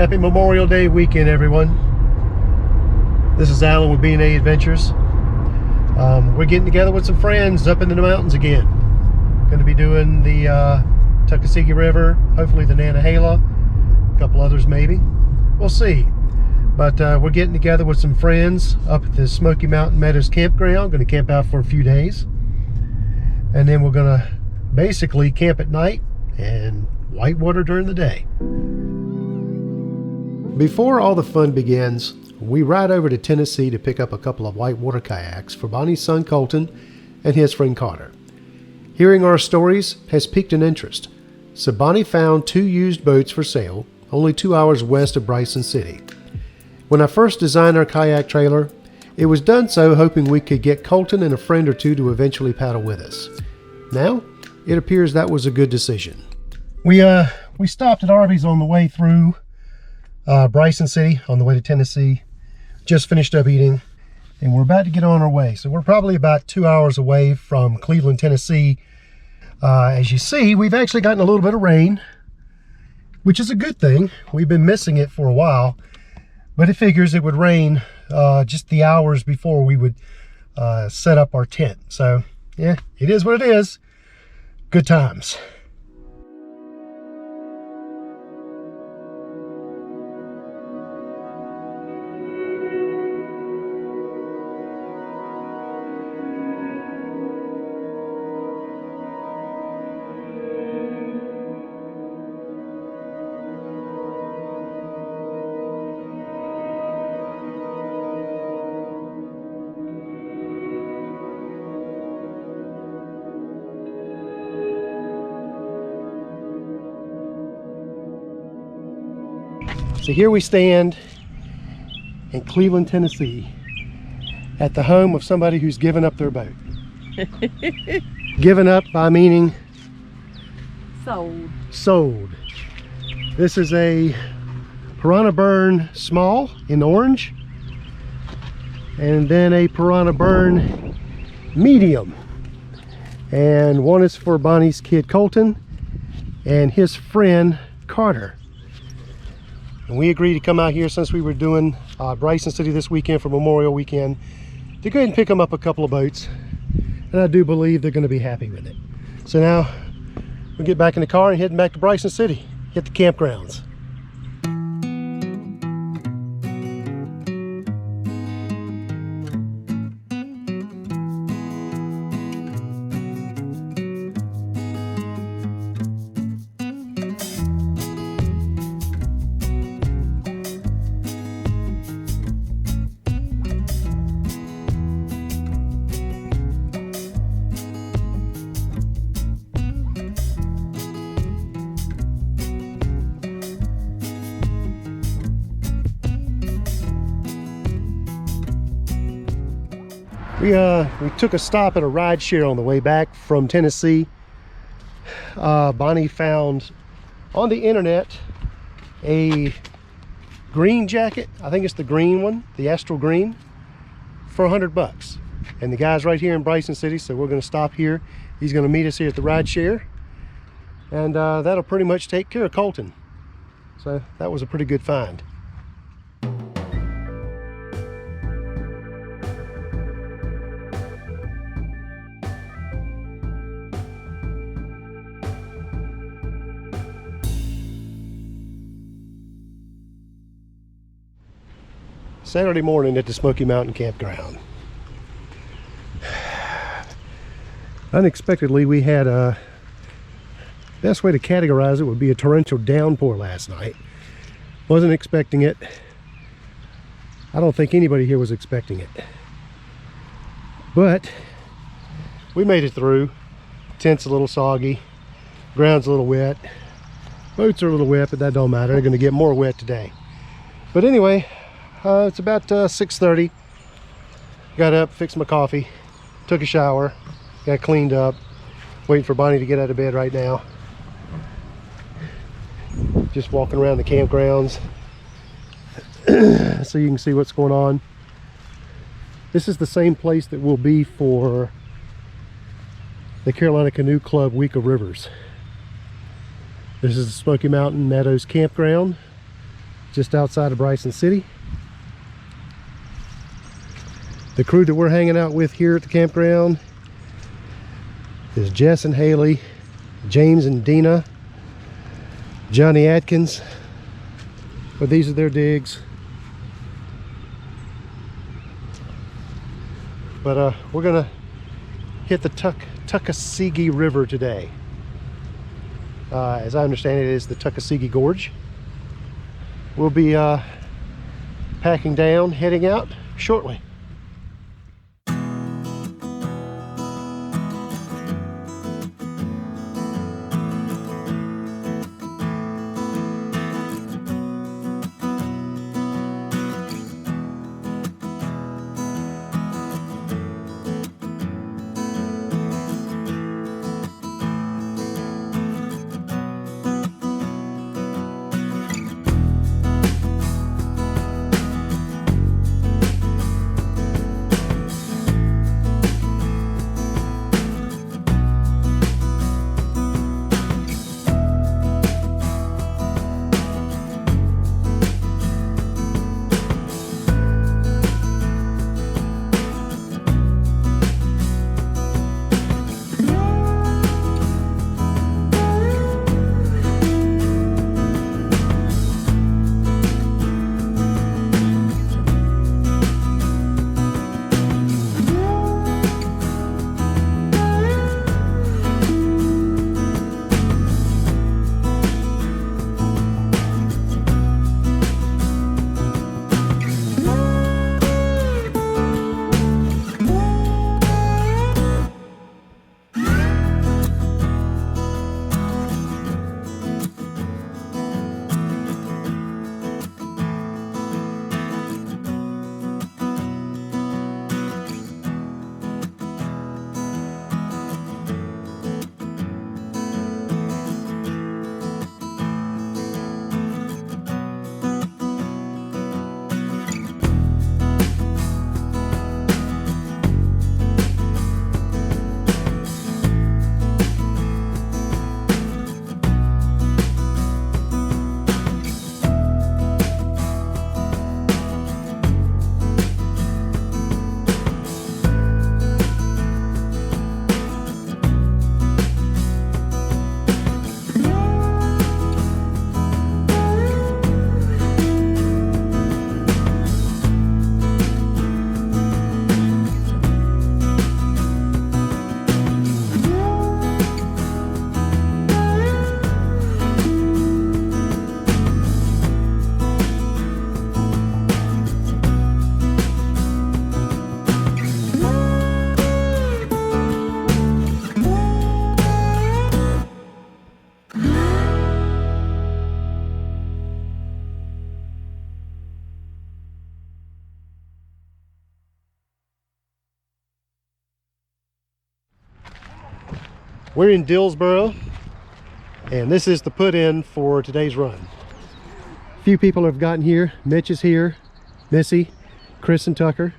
Happy Memorial Day weekend, everyone. This is Alan with B&A Adventures. We're getting together with some friends up into the mountains again. Going to be doing the Tuckasegee River, hopefully the Nantahala, a couple others maybe. We'll see. But we're getting together with some friends up at the Smokey Mountain Meadows Campground. Going to camp out for a few days. And then we're going to basically camp at night and whitewater during the day. Before all the fun begins, we ride over to Tennessee to pick up a couple of whitewater kayaks for Bonnie's son Colton and his friend Carter. Hearing our stories has piqued an interest, so Bonnie found 2 used boats for sale only 2 hours west of Bryson City. When I first designed our kayak trailer, it was done so hoping we could get Colton and a friend or two to eventually paddle with us. Now, it appears that was a good decision. We stopped at Arby's on the way through Bryson City on the way to Tennessee. Just finished up eating and we're about to get on our way. So we're probably about 2 hours away from Cleveland, Tennessee. As you see, we've actually gotten a little bit of rain, which is a good thing. We've been missing it for a while, but it figures it would rain just the hours before we would set up our tent. So yeah, it is what it is. Good times. So here we stand in Cleveland, Tennessee, at the home of somebody who's given up their boat. Given up by meaning? Sold. Sold. This is a Piranha Burn Small in orange, and then a Piranha Burn Medium. And one is for Bonnie's kid Colton and his friend Carter. And we agreed to come out here since we were doing Bryson City this weekend for Memorial Weekend to go ahead and pick them up a couple of boats. And I do believe they're going to be happy with it. So now we'll get back in the car and heading back to Bryson City, hit the campgrounds. We took a stop at a ride share on the way back from Tennessee. Bonnie found on the internet a green jacket. I think it's the green one, the Astral Green, for $100. And the guy's right here in Bryson City, so we're going to stop here. He's going to meet us here at the ride share, and that'll pretty much take care of Colton. So that was a pretty good find. Saturday morning at the Smokey Mountain Campground. Unexpectedly, we had best way to categorize it would be a torrential downpour last night. Wasn't expecting it. I don't think anybody here was expecting it. But we made it through. Tent's a little soggy. Ground's a little wet. Boats are a little wet, but that don't matter. They're going to get more wet today. But anyway, it's about 6:30. Got up, fixed my coffee, took a shower, got cleaned up, waiting for Bonnie to get out of bed right now. Just walking around the campgrounds so you can see what's going on. This is the same place that we'll be for the Carolina Canoe Club Week of Rivers. This is the Smokey Mountain Meadows Campground. just outside of Bryson City. The crew that we're hanging out with here at the campground is Jess and Haley, James and Dina, Johnny Atkins. But these are their digs. But we're gonna hit the Tuckasegee River today. As I understand it, is the Tuckasegee Gorge. We'll be packing down, heading out shortly. We're in Dillsboro, and this is the put-in for today's run. A few people have gotten here. Mitch is here, Missy, Chris and Tucker.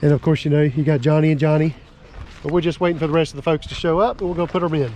And of course, you know, you got Johnny and Johnny. But we're just waiting for the rest of the folks to show up, and we're gonna put them in.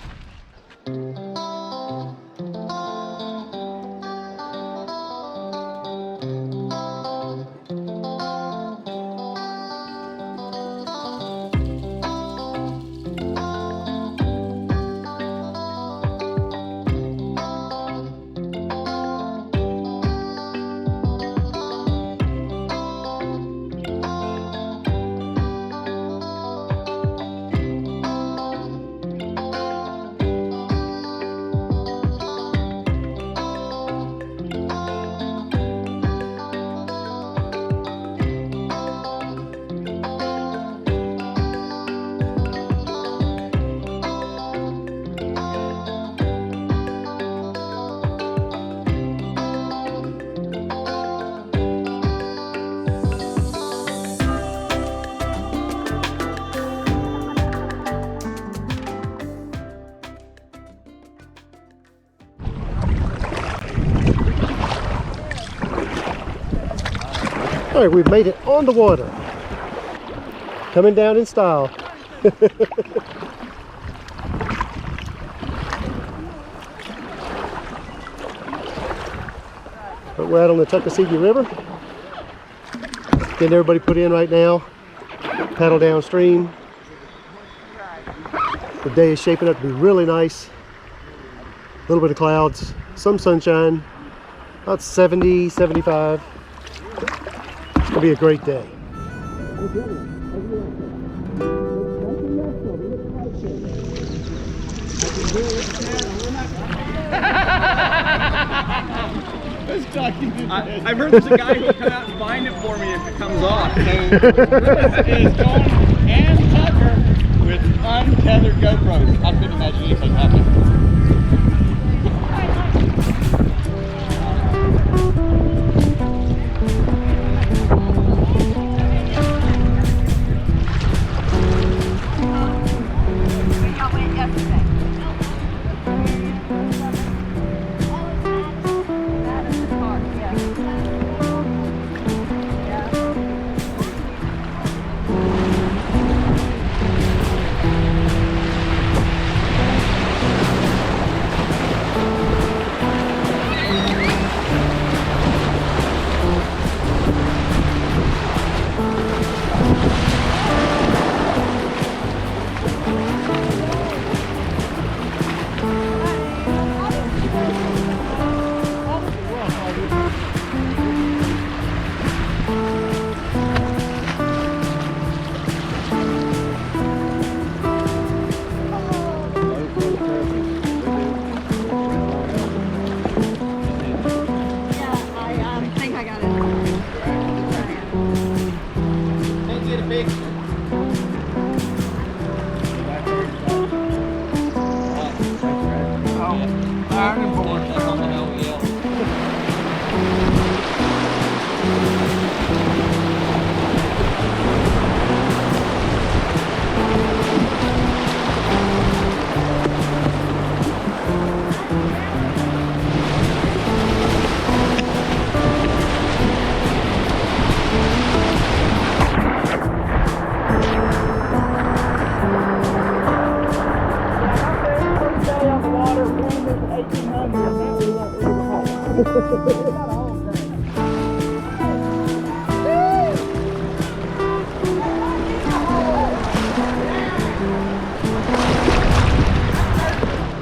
All right, we've made it on the water. Coming down in style. But we're out on the Tuckasegee River. Getting everybody put in right now. Paddle downstream. The day is shaping up to be really nice. A little bit of clouds, some sunshine, about 70, 75. It's gonna be a great day. I've heard there's a guy who'll come out and find it for me if it comes off. So this is John and Tucker with untethered GoPros. I couldn't imagine anything happening.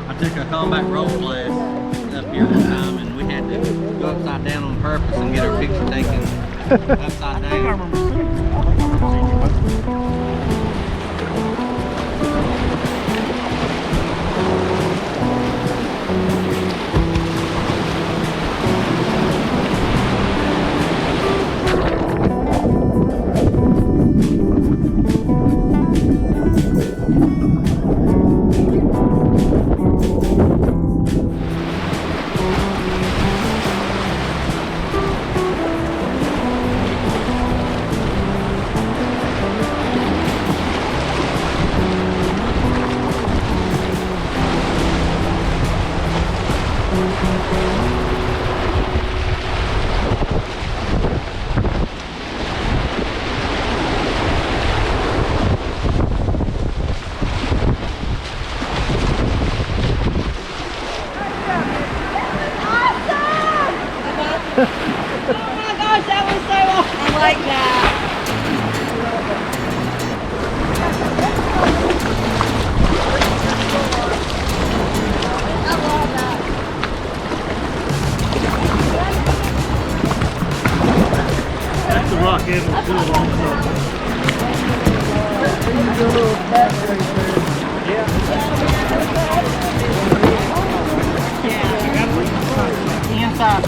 I took a combat roll class up here one time, and we had to go upside down on purpose and get our picture taken upside down.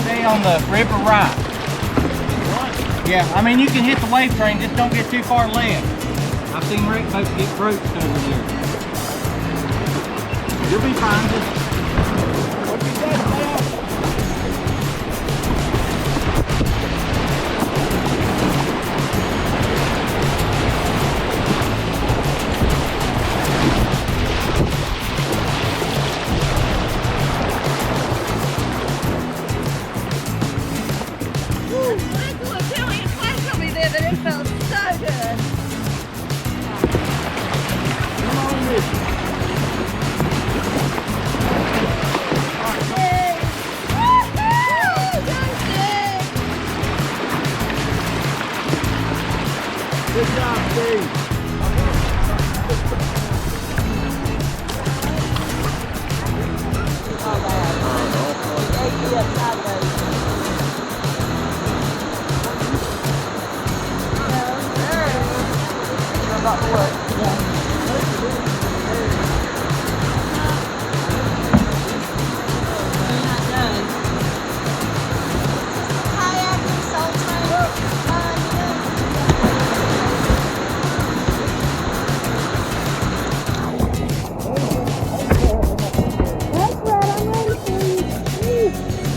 Stay on the river right. Yeah, I mean you can hit the wave train, just don't get too far left. I've seen wreck folks get broached over there. You'll be fine. Just what you said, stay on. It felt so good. Yay! Woo-hoo! Good job, Steve.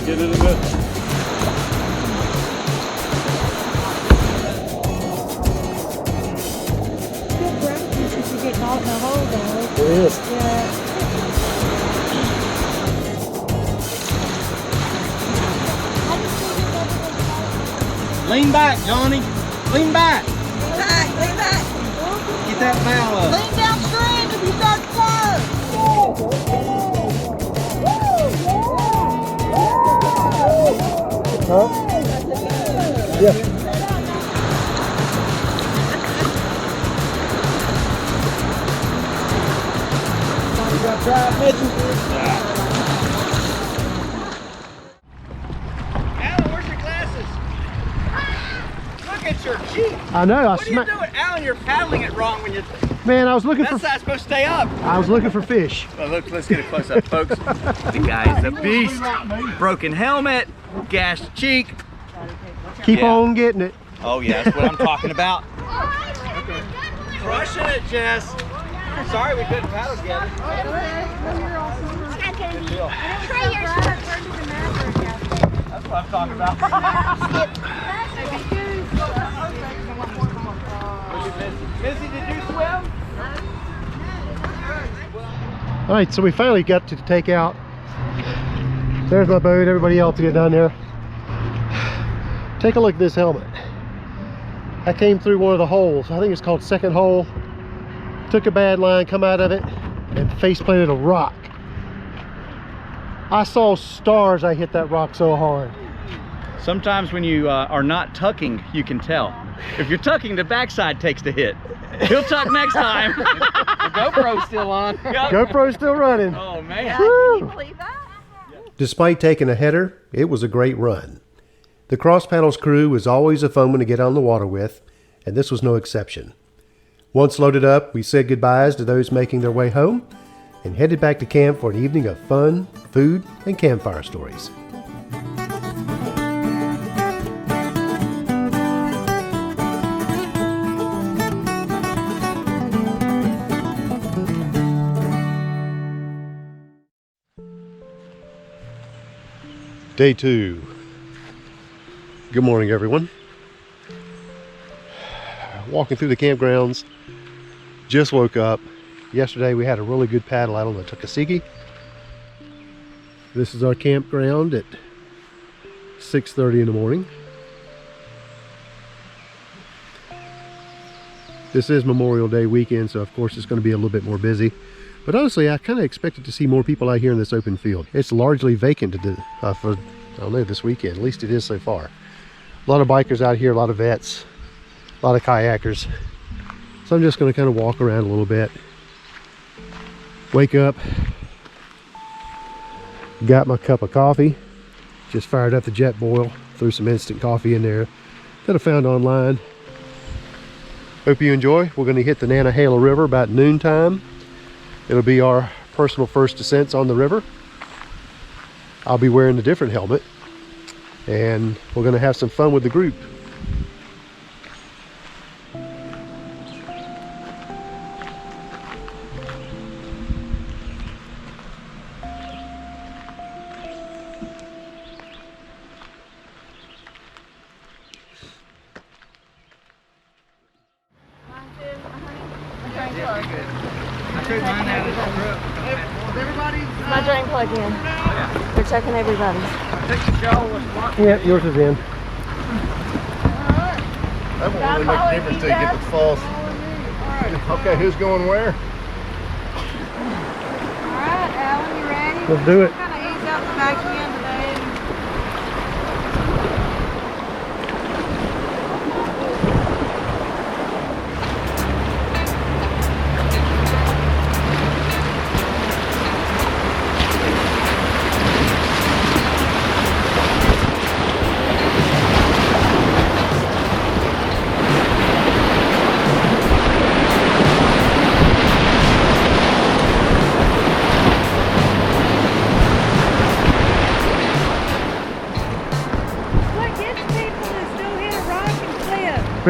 Get it in there. It is. Lean back, Johnny. Lean back. Lean back. Get that bow up. Lean downstream if you start to flow. Yeah. Alan, where's your glasses? Look at your cheek. I know. What are you doing? Alan, you're paddling it wrong when you... Man, I was looking That for. side's supposed to stay up. I was looking for fish. Well, look, let's get a close up, folks. The guy's a beast. Broken helmet, gashed cheek. Keep Yeah. on getting it. Oh yeah, that's what I'm talking about. Crushing it, Jess. Sorry we couldn't paddle together. That's what I'm talking about. Missy, did you swim? All right, so we finally got to take out. There's my boat. Everybody else get down there. Take a look at this helmet. I came through one of the holes. I think it's called second hole. Took a bad line, come out of it, and face planted a rock. I saw stars. I hit that rock so hard. Sometimes when you are not tucking, you can tell. If you're tucking, the backside takes the hit. He'll tuck next time. The GoPro's still on. GoPro's still running. Oh man. Can you believe that? Despite taking a header, it was a great run. The Cross Paddles crew was always a fun one to get on the water with, and this was no exception. Once loaded up, we said goodbyes to those making their way home and headed back to camp for an evening of fun, food, and campfire stories. Day 2. Good morning, everyone. Walking through the campgrounds. Just woke up. Yesterday we had a really good paddle out on the Tuckasegee. This is our campground at 6:30 in the morning. This is Memorial Day weekend, so of course it's going to be a little bit more busy. But honestly, I kind of expected to see more people out here in this open field. It's largely vacant for, I don't know, this weekend. At least it is so far. A lot of bikers out here, a lot of vets, a lot of kayakers. So I'm just going to kind of walk around a little bit. Wake up. Got my cup of coffee. Just fired up the jet boil. Threw some instant coffee in there that I found online. Hope you enjoy. We're going to hit the Nantahala River about noontime. It'll be our personal first descents on the river. I'll be wearing a different helmet, and we're going to have some fun with the group. My drain plug in. We're checking everybody's. Yeah, yours is in. That won't really make a difference till you get the false. Okay, who's going where? Alright, Alan, you ready? Let's do it. Kind of ease up the back end today.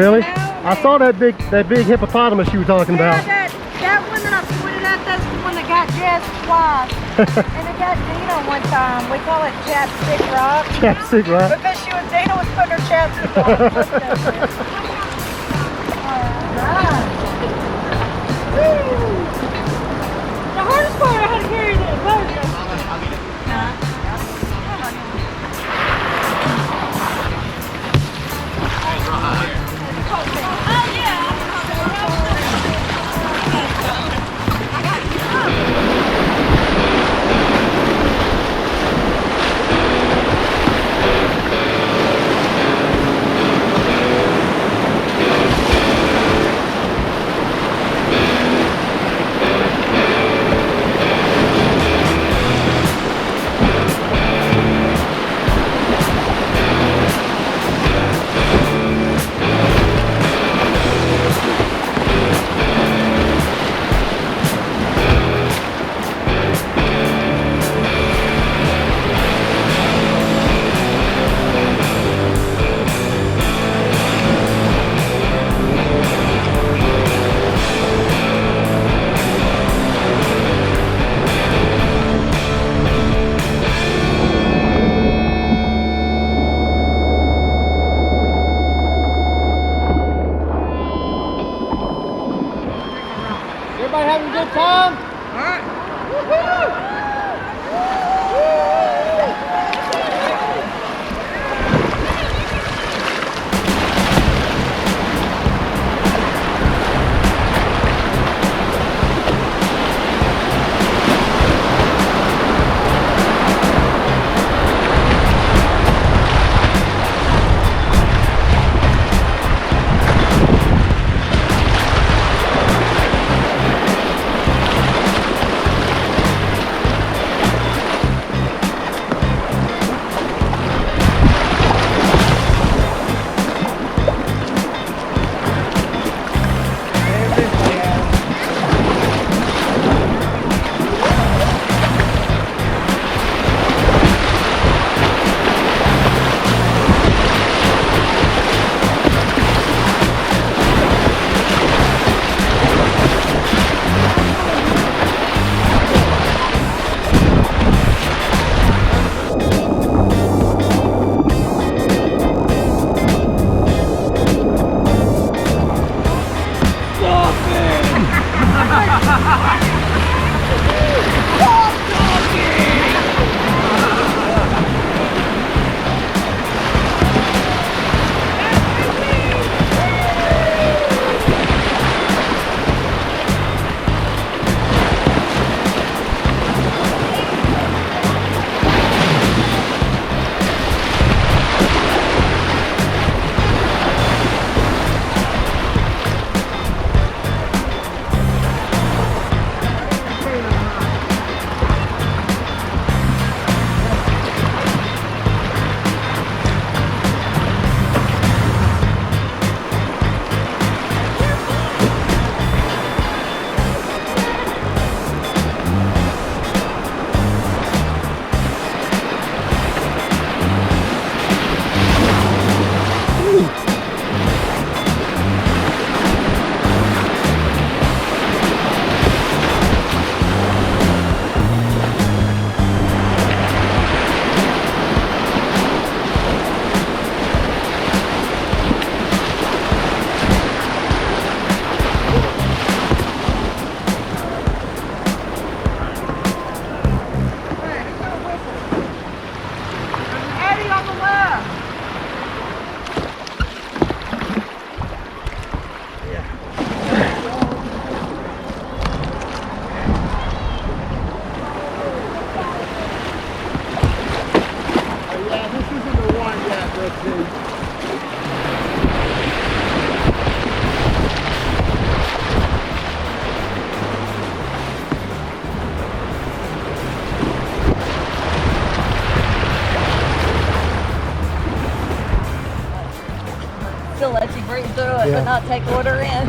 Really? You know? I saw that big hippopotamus you were talking Yeah, about. that one that I pointed at, that's the one that got Jess twice. And it got Dina one time. We call it chapstick rock. Chapstick, right? Because Dina was putting her chapstick on. Alright. The hardest part I had to carry the boat. Everybody having a good time? Still lets you breathe through it, but not take water in.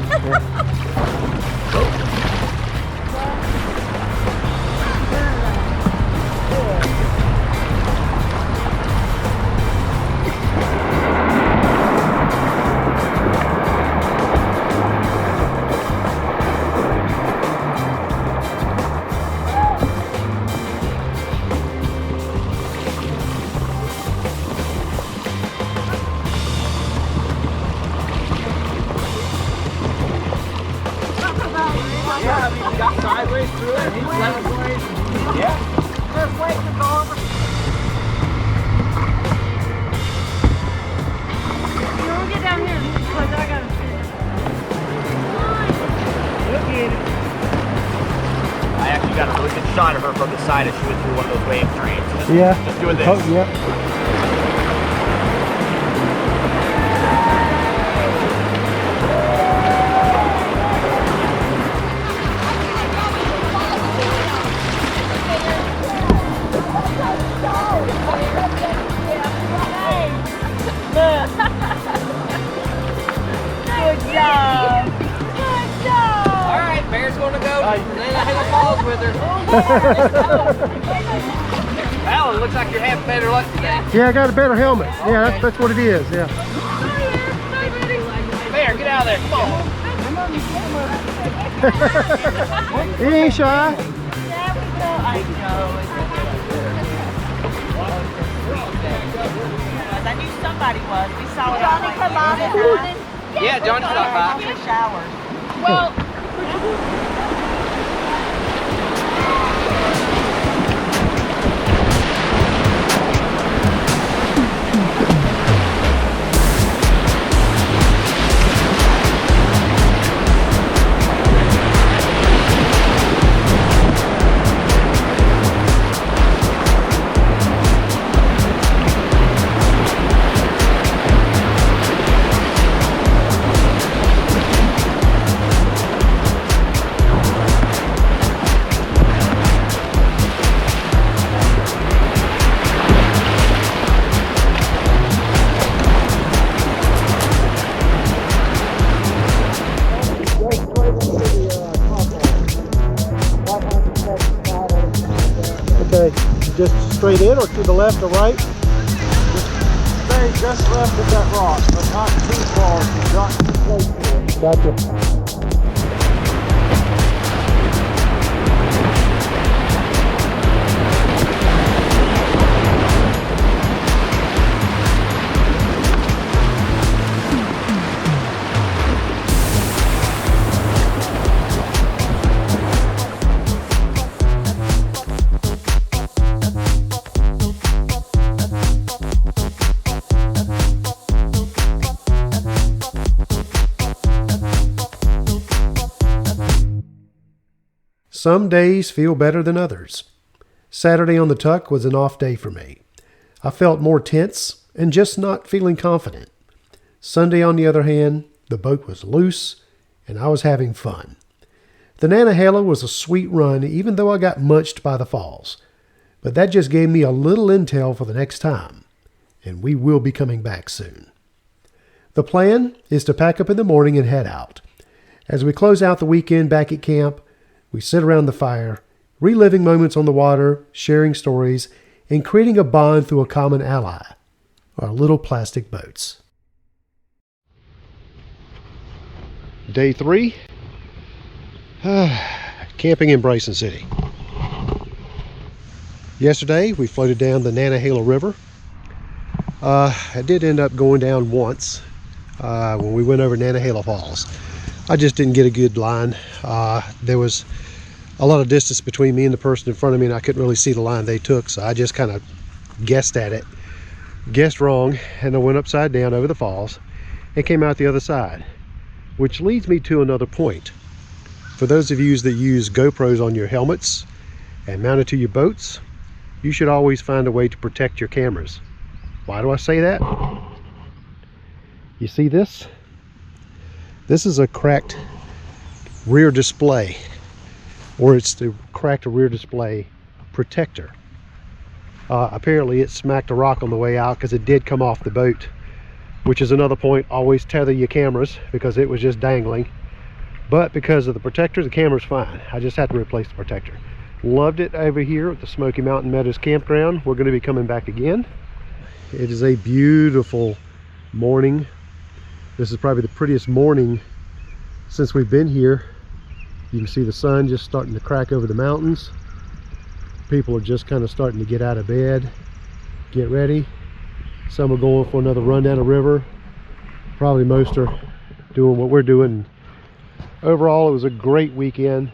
ways through it. He's left ways. Yeah. Just wait to go over. You don't get down here because I gotta see it. Look at it. I actually got a really good shot of her from the side as she went through one of those wave trains. Just doing this. Oh, yeah. Good job. Good job. All right, Bear's going to go. Nantahala Falls with her. Well, it looks like you're having better luck today. Yeah, I got a better helmet. Yeah, that's what it is. Yeah. Bear, get out of there. Come on. He ain't shy. There we go. I know. I knew somebody was. We saw Johnny come on this morning. Yeah, Johnny stopped by. He showered. Well, Okay, just straight in or to the left or right? Stay just left of that rock, but not too far. Not too close to it. Gotcha. Some days feel better than others. Saturday on the Tuck was an off day for me. I felt more tense and just not feeling confident. Sunday, on the other hand, the boat was loose and I was having fun. The Nantahala was a sweet run even though I got munched by the falls. But that just gave me a little intel for the next time, and we will be coming back soon. The plan is to pack up in the morning and head out. As we close out the weekend back at camp, we sit around the fire, reliving moments on the water, sharing stories, and creating a bond through a common ally, our little plastic boats. Day 3, camping in Bryson City. Yesterday, we floated down the Nantahala River. I did end up going down once when we went over Nantahala Falls. I just didn't get a good line. There was a lot of distance between me and the person in front of me, and I couldn't really see the line they took, so I just kind of guessed at it. Guessed wrong, and I went upside down over the falls and came out the other side, which leads me to another point. For those of you that use GoPros on your helmets and mounted to your boats, you should always find a way to protect your cameras. Why do I say that? You see this? This is a cracked rear display, or it's the cracked rear display protector. Apparently it smacked a rock on the way out because it did come off the boat, which is another point. Always tether your cameras because it was just dangling. But because of the protector, the camera's fine. I just had to replace the protector. Loved it over here at the Smokey Mountain Meadows Campground. We're going to be coming back again. It is a beautiful morning. This is probably the prettiest morning since we've been here. You can see the sun just starting to crack over the mountains. People are just kind of starting to get out of bed, get ready. Some are going for another run down the river. Probably most are doing what we're doing. Overall, it was a great weekend.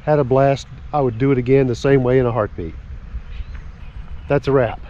Had a blast. I would do it again the same way in a heartbeat. That's a wrap.